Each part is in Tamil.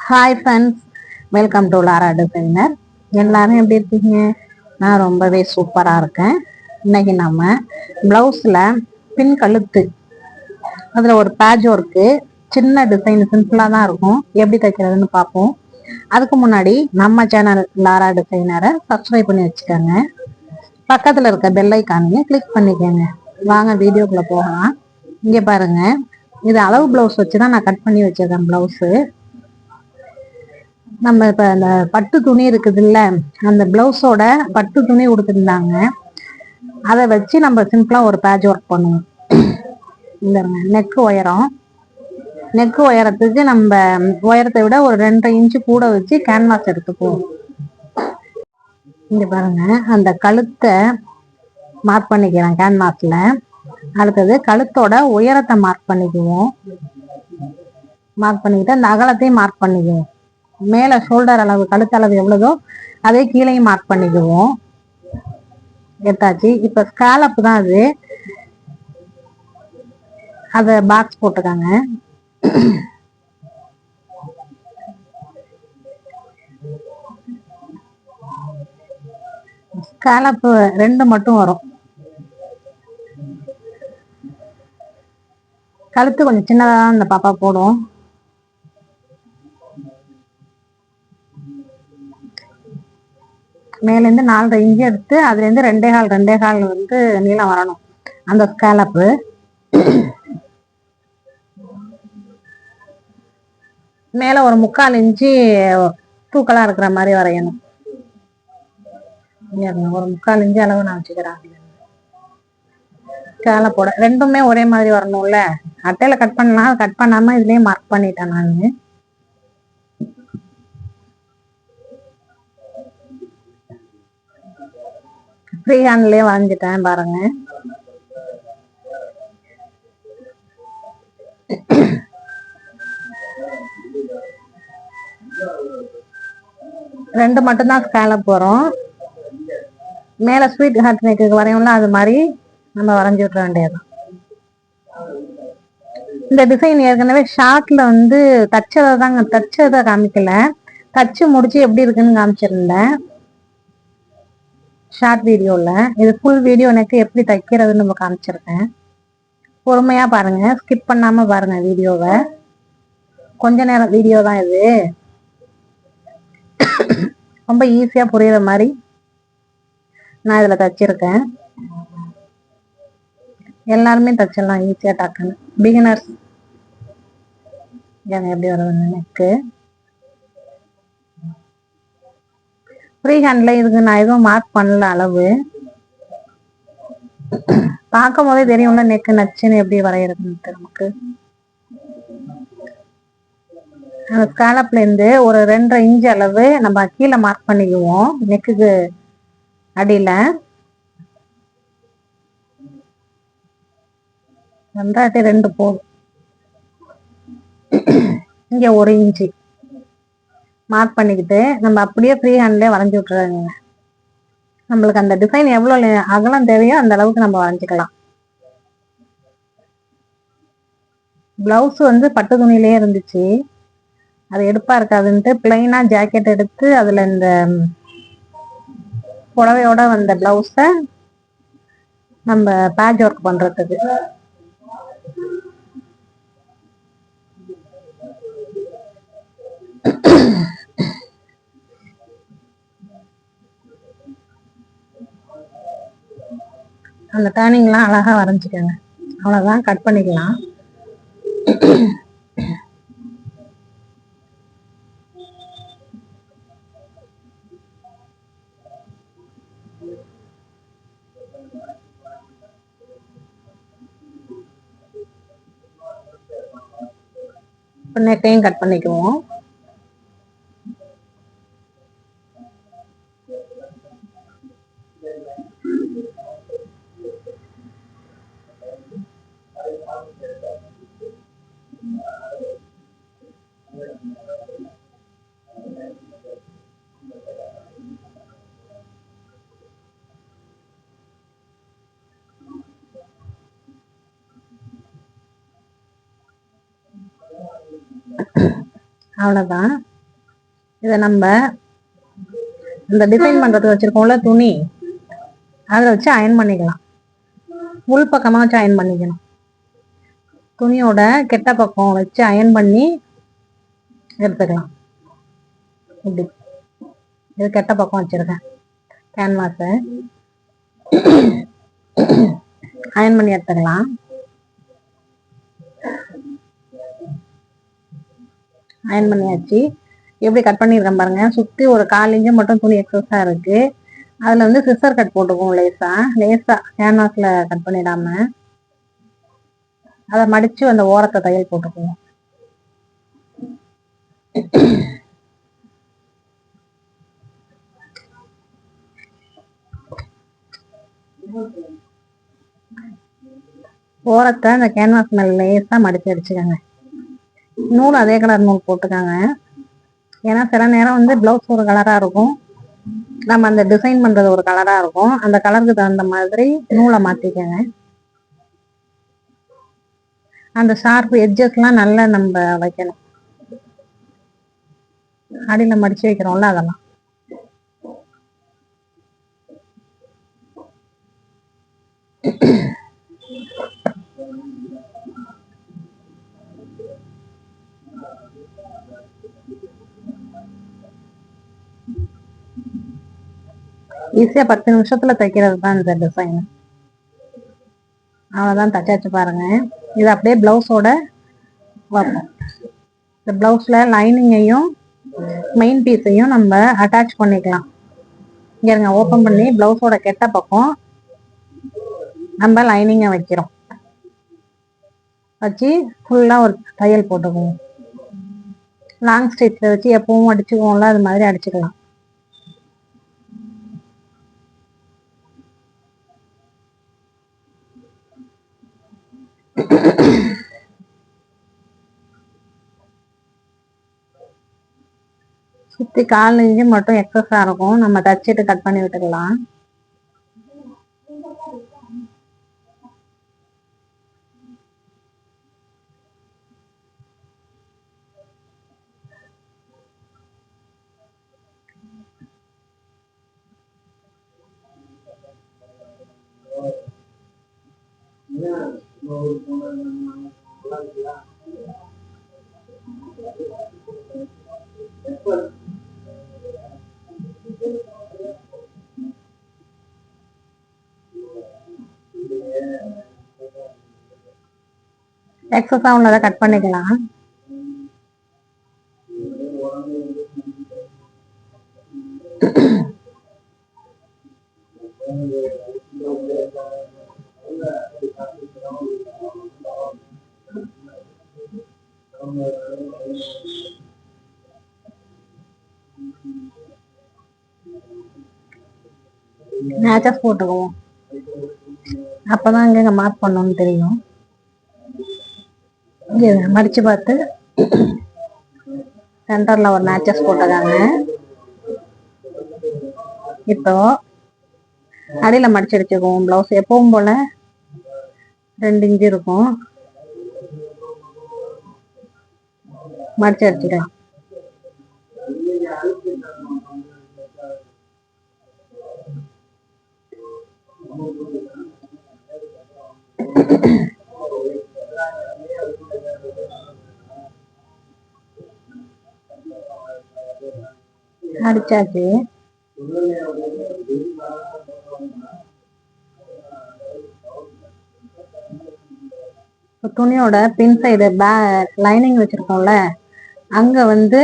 Hi friends, welcome to Lara designer. எல்லாரும் எப்படி இருக்கீங்க? நான் ரொம்பவே சூப்பராக இருக்கேன். இன்னைக்கு நம்ம ப்ளவுஸில் பின் கழுத்து அதில் ஒரு பேட்ச் ஒர்க்கு சின்ன டிசைன் சிம்பிளாக தான் இருக்கும். எப்படி தைக்கிறதுன்னு பார்ப்போம். அதுக்கு முன்னாடி நம்ம சேனல் லாரா டிசைனரை சப்ஸ்கிரைப் பண்ணி வச்சுக்கோங்க. பக்கத்தில் இருக்க பெல் ஐக்கானையும் கிளிக் பண்ணிக்கோங்க. வாங்க வீடியோக்குள்ளே போகலாம். இங்கே பாருங்க, இது அளவு ப்ளவுஸ் வச்சு தான் நான் கட் பண்ணி வச்சிருக்கேன். ப்ளவுஸு நம்ம இப்ப அந்த பட்டு துணி இருக்குது இல்ல, அந்த பிளவுஸோட பட்டு துணி கொடுத்துருந்தாங்க. அதை வச்சு நம்ம சிம்பிளா ஒரு பேட்ச் ஒர்க் பண்ணுவோம். இந்த நெக்கு உயரத்துக்கு நம்ம உயரத்தை விட ஒரு 2 இன்ச்சு கூட வச்சு கேன்வாஸ் எடுத்துக்குவோம். இங்க பாருங்க, அந்த கழுத்தை மார்க் பண்ணிக்கிறேன் கேன்வாஸ்ல. அடுத்தது கழுத்தோட உயரத்தை மார்க் பண்ணிக்குவோம். மார்க் பண்ணிக்கிட்டு அந்த அகலத்தையும் மார்க் பண்ணிக்குவோம். மேல ஷோல்டர் அளவு, கழுத்தளவு எவ்வளவோ அதே கீழையும் மார்க் பண்ணிக்குவோம். எடுத்தாச்சு. இப்ப ஸ்காலப் தான் அது, அத பாக்ஸ் போட்டுக்காங்க. ஸ்காலப் 2 மட்டும் வரும். கழுத்து கொஞ்சம் சின்னதா தான் இந்த பாப்பா போடும். மேலேருந்து 4.5 இன்ச்சு எடுத்து அதுல இருந்து 2.25 வந்து நீளம் வரணும் அந்த ஸ்காலப்பு. மேல ஒரு 3/4 இன்ச்சு தூக்கலா இருக்கிற மாதிரி வரையணும். ஒரு 3/4 இன்ச்சு அளவு நான் வச்சுக்கிறேன். ஸ்காலப்போட ரெண்டுமே ஒரே மாதிரி வரணும்ல. அட்டையில கட் பண்ணலாம், கட் பண்ணாம இதுலயே மார்க் பண்ணிட்டேன் நான். ஃப்ரீ ஹேண்ட்லயே வரைஞ்சிட்டேன் பாருங்க. ரெண்டு மட்டும்தான் ஸ்காலப் வரும். மேல ஸ்வீட் ஹார்ட் நெக்கு வரையும்ல, அது மாதிரி நம்ம வரைஞ்சி விட்டுற வேண்டியது. இந்த டிசைன் ஏற்கனவே ஷார்ட்ல வந்து தச்சதை காமிக்கல, தச்சு முடிச்சு எப்படி இருக்குன்னு காமிச்சிருந்தேன் ஷார்ட் வீடியோல. இது ஃபுல் வீடியோ எனக்கு எப்படி தைக்கிறதுன்னு நம்ம காமிச்சிருக்கேன். பொறுமையா பாருங்க, ஸ்கிப் பண்ணாம பாருங்க வீடியோவை. கொஞ்ச நேரம் வீடியோ தான் இது, ரொம்ப ஈஸியா புரியுற மாதிரி நான் இதுல தச்சிருக்கேன். எல்லாருமே தச்சிடலாம் ஈஸியா டக்குன்னு. பிகினர்ஸ் எப்படி வருதுன்னு நெக்கு ஃப்ரீ ஹேண்ட்ல இதுக்கு நான் எதுவும் மார்க் பண்ணல அளவு. பார்க்கும் போதே தெரியும்ல நெக்கு நச்சுன்னு எப்படி வரைகிறதுன்னு நமக்கு. அந்த ஸ்காலப்ல இருந்து ஒரு 2.5 இன்ச்சு அளவு நம்ம கீழே மார்க் பண்ணிக்குவோம். நெக்குக்கு அடியில 2 போதும். இங்க 1 இன்ச்சு மார்க் பண்ணிக்கிட்டு நம்ம அப்படியே ஃப்ரீ ஹேண்ட்லயே வரைஞ்சி விட்டுறாங்க. நம்மளுக்கு அந்த டிசைன் எவ்வளவு அகலம் தேவையோ அந்த அளவுக்கு நம்ம வரைஞ்சிக்கலாம். பிளவுஸ் வந்து பட்டு துணியிலேயே இருந்துச்சு, அது எடுப்பா இருக்காதுன்ட்டு பிளைனா ஜாக்கெட் எடுத்து அதுல இந்த புடவையோட வந்த பிளவுஸ நம்ம பேட்ச் ஒர்க் பண்றதுக்கு அந்த டர்னிங்லாம் அழகா வரைஞ்சிக்கோங்க. அவ்வளவுதான், கட் பண்ணிக்கலாம். நெக்கையும் கட் பண்ணிக்குவோம். அவ்வளவுதான். இதை நம்ம இந்த டிசைன் பண்றதுக்கு வச்சிருக்கோம்ல துணி, அதை வச்சு அயன் பண்ணிக்கலாம். உள் பக்கமா வச்சு அயன் பண்ணிக்கணும். துணியோட கெட்ட பக்கம் வச்சு அயன் பண்ணி எடுத்துக்கலாம். இப்படி இது கெட்ட பக்கம் வச்சிருக்கேன். கேன்வாஸை அயன் பண்ணி எடுத்துக்கலாம். அயன் பண்ணியாச்சு. எப்படி கட் பண்ணிருக்கேன் பாருங்க. சுத்தி ஒரு 1/4 இன்ச்சு மட்டும் துணி எக்ஸஸா இருக்கு. அதுல வந்து சிசர் கட் போட்டுக்குவோம். லேசா கேன்வாஸ்ல கட் பண்ணிடாம அதை மடிச்சு அந்த ஓரத்தை தையல் போட்டுக்குவோம். ஓரத்தை அந்த கேன்வாஸ் மேல லேசா மடிச்சு அடிச்சுக்கோங்க. நூல் அதே கலர் நூல் போட்டுக்காங்க. ஏன்னா சில நேரம் வந்து பிளவுஸ் ஒரு கலரா இருக்கும், நம்ம அந்த டிசைன் பண்றது ஒரு கலரா இருக்கும். அந்த கலருக்கு தகுந்த மாதிரி நூலை மாத்திக்கங்க. அந்த ஷார்ப் எட்ஜஸ்லாம் நல்லா நம்ம வைக்கணும். அடியில மடிச்சு வைக்கிறோம்ல அதெல்லாம். ஈஸியா 10 நிமிஷத்துல தைக்கிறது தான் இந்த டிசைன். அவ்வளவுதான், தச்சாச்சு பாருங்க. இது அப்படியே பிளவுஸோட வைப்போம். இந்த பிளவுஸ்ல லைனிங்கையும் மெயின் பீஸையும் நம்ம அட்டாச் பண்ணிக்கலாம். இங்க ஓபன் பண்ணி பிளவுஸோட கெட்ட பக்கம் நம்ம லைனிங்கை வைக்கிறோம். வச்சு ஃபுல்லா ஒரு தையல் போட்டுக்குவோம். லாங் ஸ்டிச்ல வச்சு எப்பவும் அடிச்சுக்குவோம்ல, அது மாதிரி அடிச்சுக்கலாம். சுத்தி 1/4 இன்ச்சு மட்டும் எக்ஸஸா இருக்கும், நம்ம தச்சுட்டு கட் பண்ணி விட்டுக்கலாம். எக்ஸஸா உள்ளதை கட் பண்ணிக்கலாம். மேட்சஸ் போட்டுக்குவோம். அப்பதான் இங்க மார்க் பண்ணணும்னு தெரியும். மடிச்சு பார்த்து சென்டர்ல ஒரு மேட்சஸ் போட்டுக்காங்க. இப்போ அடியில மடிச்சு அடிச்சுக்குவோம். பிளவுஸ் எப்பவும் போல 2 இன்ச்சு இருக்கும், மடிச்சு அடிச்சுக்கலாம். அடிச்சாச்சு. துணியோட பின் சைடு லைனிங் வச்சிருக்கோம்ல, அங்க வந்து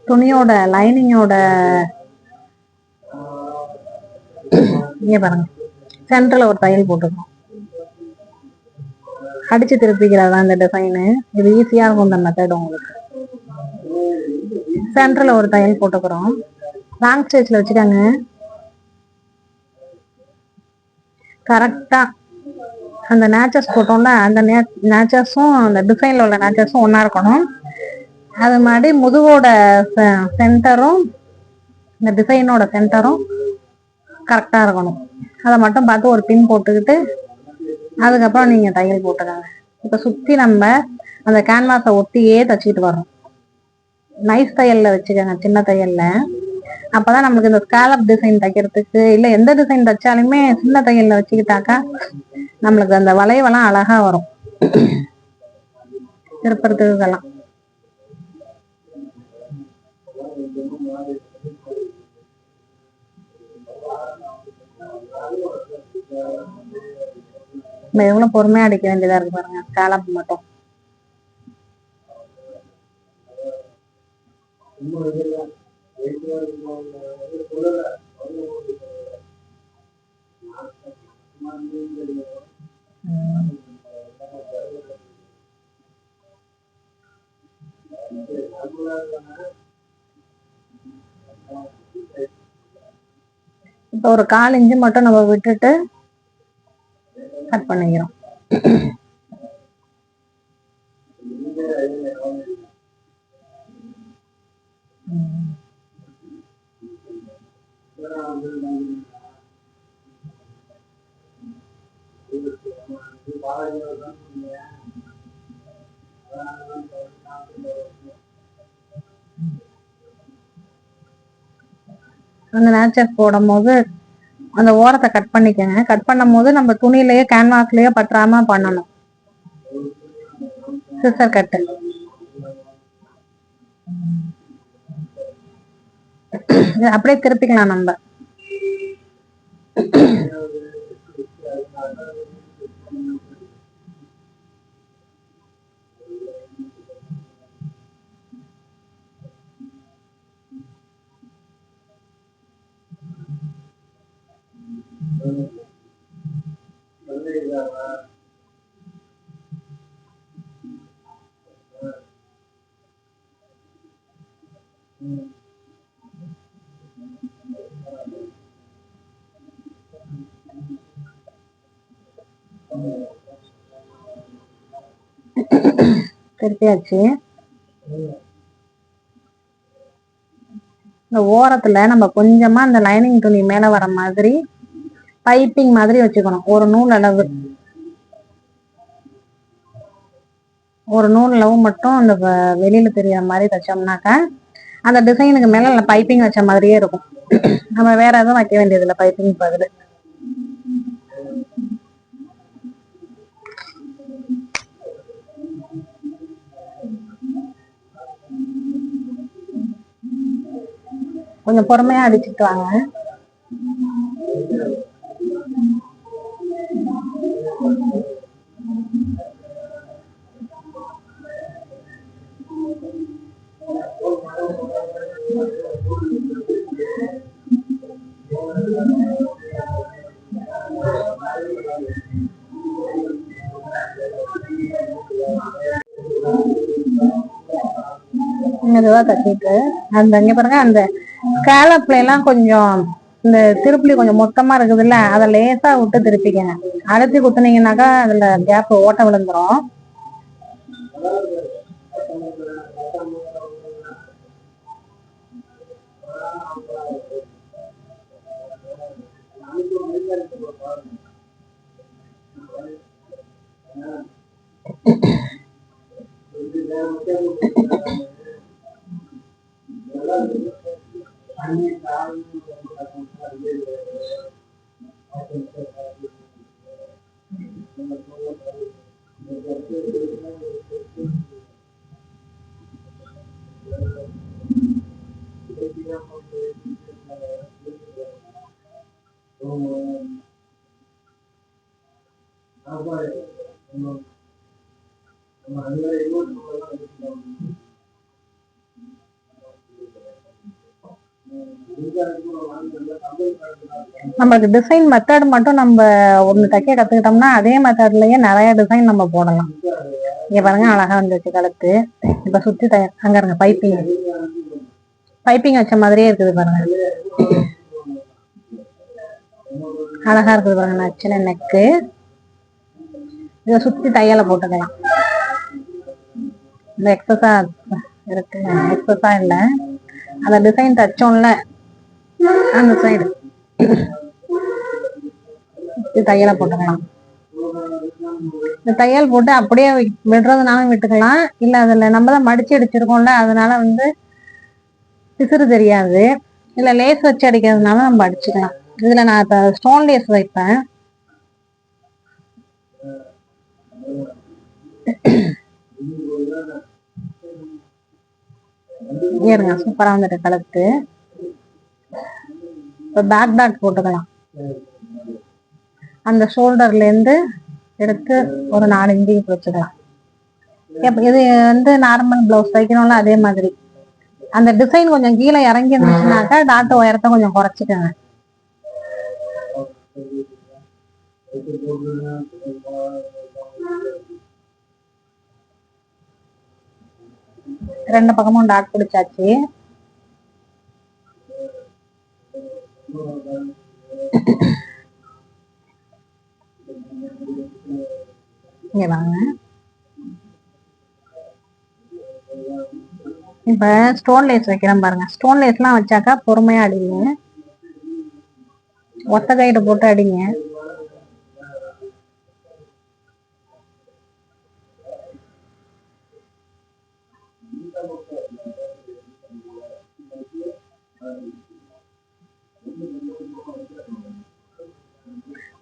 துணியோட லைனிங்கோட இங்க பாருங்க சென்டர்ல ஒரு தையல் போட்டுக்கணும். அடிச்சு திருப்பிக்கிறதா இந்த டிசைனு. இது ஈஸியா இருக்கும் இந்த மெத்தட் உங்களுக்கு. சென்டர்ல ஒரு தையல் போட்டுக்கிறோம். லாங் ஸ்டிச்ல வச்சுக்காங்க. கரெக்டா அந்த நேச்சர்ஸ் போட்டோம்ல, அந்த நேச்சர்ஸும் அந்த டிசைன்ல உள்ள நேச்சர்ஸும் ஒன்னா இருக்கணும். அது மாதிரி முதுகோட சென்டரும் இந்த டிசைனோட சென்டரும் கரெக்டா இருக்கணும். அதை மட்டும் பார்த்து ஒரு பின் போட்டுக்கிட்டு அதுக்கப்புறம் நீங்க தையல் போட்டுக்காங்க. இப்ப சுத்தி நம்ம அந்த கேன்வாஸை ஒட்டியே தச்சுக்கிட்டு வரோம். நைஸ் தையல்ல வச்சுக்கோங்க, சின்ன தையல்ல. அப்பதான் நமக்கு இந்த ஸ்காலப் டிசைன் தைக்கிறதுக்கு இல்ல எந்த டிசைன் தைச்சாலுமே சின்ன தையல்ல வச்சுக்கிட்டாக்கா நம்மளுக்கு அந்த வளைவெல்லாம் அழகா வரும் திருப்பறதுக்கெல்லாம். எவ்வளவு பொறுமையா அடிக்க வேண்டியதா இருக்கு பாருங்க ஸ்காலப் மட்டும். இப்ப ஒரு 1/4 இன்ச்சு மட்டும் நம்ம விட்டுட்டு கட் பண்ணிக்கிறோம். அந்த நேச்சர் போடும் போது அந்த ஓரத்தை கட் பண்ணிக்கங்க. கட் பண்ணும் போது நம்ம துணியிலேயே கேன்வாஸ்லயே பற்றாம பண்ணணும். சிசர் கட்டு அப்படியே திருப்பிக்கலாம் நம்ம. திருப்பியாச்சு. இந்த ஓரத்துல நம்ம கொஞ்சமா அந்த லைனிங் துணி மேல வர மாதிரி பைப்பிங் மாதிரி வச்சுக்கணும். ஒரு நூல் அளவு மட்டும் அந்த வெளியில தெரியற மாதிரி தைச்சோம்னாக்கா அந்த டிசைனுக்கு மேல பைப்பிங் வச்ச மாதிரியே இருக்கும். நம்ம வேற எதுவும் வைக்க வேண்டியது இல்லை பைப்பிங் பதில். கொஞ்சம் பொறுமையா அடிச்சுட்டு வாங்க. மெதுவா தட்டிட்டு அந்த இங்க பாருங்க அந்த ஸ்காலப்ல எல்லாம் கொஞ்சம் இந்த திருப்புளி கொஞ்சம் மொத்தமா இருக்குதுல்ல, அதை லேசா விட்டு திருப்பிக்கங்க. அழுத்தி குத்துனீங்கன்னாக்கா அதுல கேப் ஓட்ட விழுந்துரும். நமக்கு டிசைன் மெத்தட் மட்டும் நம்ம ஒண்ணு தைக்க கத்துக்கிட்டோம்னா அதே மெத்தட்லயே நிறைய டிசைன் நம்ம போடலாம். இங்க பாருங்க அழகா வந்துச்சு கழுத்து. இப்ப சுத்தி அங்க இருங்க பைப்பிங் வச்ச மாதிரியே இருக்குது பாருங்க, அழகா இருக்குது பாருங்க. நச்சுன நெக்கு. இத சுத்தி தையலை போட்டுக்கலாம். இந்த எக்ஸஸா இருக்கு, எக்ஸஸா இல்ல அந்த டிசைன் தச்சோம்ல அந்த சைடு தையலை போட்டுக்கலாம். இந்த தையல் போட்டு அப்படியே விடுறதுனாலும் விட்டுக்கலாம், இல்ல அதுல நம்ம தான் மடிச்சு அடிச்சிருக்கோம்ல அதனால பிசுறு தெரியாது. இல்ல லேஸ் வச்சு அடிக்கிறதுனால நம்ம அடிச்சுக்கலாம். இதுல நான் இப்ப ஸ்டோன் லேஸ் வைப்பேன். ஏறுங்க, சூப்பரா வந்துட்டு கழுத்து. இப்ப பேக் டாட் போட்டுக்கலாம். அந்த ஷோல்டர்ல இருந்து எடுத்து ஒரு 4 இன்ச்சு வச்சுக்கலாம். இது வந்து நார்மல் பிளவுஸ் தைக்கணும்ல, அதே மாதிரி அந்த டிசைன் கொஞ்சம் கீழே இறங்கி இருந்துச்சுனாக்கா டாட் உயரத்தை கொஞ்சம் குறைச்சிக்கோங்க. ரெண்டு பக்கமும் டாட் பிடிச்சாச்சு. இங்க வாங்க. இப்ப ஸ்டோன் லேஸ் வைக்கிறேன் பாருங்க. ஸ்டோன் லேஸ் எல்லாம் வச்சாக்கா பொறுமையா அடிங்க. ஒத்த கைடு போட்டு அடிங்க.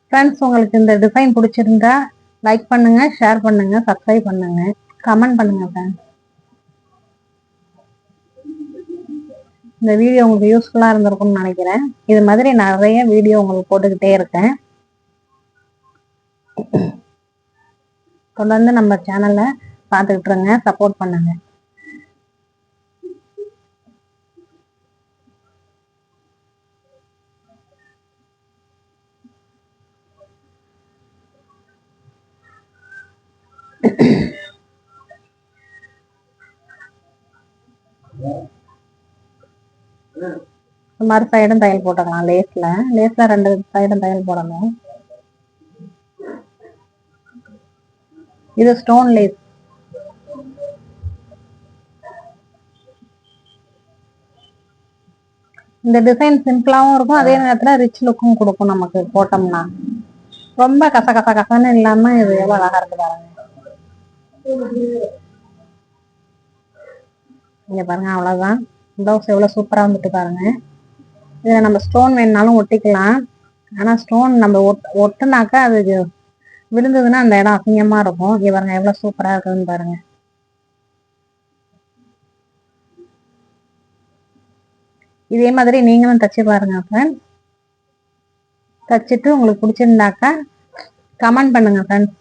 ஃப்ரெண்ட்ஸ், உங்களுக்கு இந்த டிசைன் பிடிச்சிருந்தா லைக் பண்ணுங்க, ஷேர் பண்ணுங்க, சப்ஸ்கிரைப் பண்ணுங்க, கமெண்ட் பண்ணுங்க ஃப்ரெண்ட்ஸ். இந்த வீடியோ உங்களுக்கு யூஸ்ஃபுல்லா இருந்திருக்கும்னு நினைக்கிறேன். இது மாதிரி நிறைய வீடியோ உங்களுக்கு போட்டுக்கிட்டே இருக்கேன். தொடர்ந்து நம்ம சேனல்ல பார்த்துக்கிட்டு இருங்க, சப்போர்ட் பண்ணுங்க. மறு சைடும் தையல் போட்டுக்கலாம். லேஸ்ல 2 சைடும் தையல் போடணும். இது ஸ்டோன் லேஸ். இந்த டிசைன் சிம்பிளாவும் இருக்கும், அதே நேரத்துல ரிச் லுக்கும் கொடுக்கும். நமக்கு போட்டோம்னா ரொம்ப கசன்னு இல்லாம இது எவ்வளவு அழகா இருக்கு பாருங்க. இங்க பாருங்க, அவ்வளவுதான். பிளவுஸ் எவ்வளவு சூப்பரா வந்துட்டு பாருங்க. இதுல நம்ம ஸ்டோன் வேணுனாலும் ஒட்டிக்கலாம். ஆனா ஸ்டோன் நம்ம ஒட்டுனாக்கா அது விழுந்ததுன்னா அந்த இடம் அசிங்கமா இருக்கும். இங்க பாருங்க எவ்வளவு சூப்பரா இருக்குன்னு பாருங்க. இதே மாதிரி நீங்களும் தச்சு பாருங்க ஃப்ரெண்ட்ஸ். தச்சுட்டு உங்களுக்கு பிடிச்சிருந்தாக்கா கமெண்ட் பண்ணுங்க ஃப்ரெண்ட்ஸ்.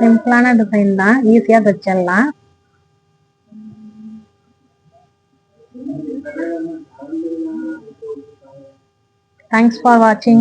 சிம்பிளான டிசைன் தான், ஈஸியா தச்சிடலாம். Thanks for watching.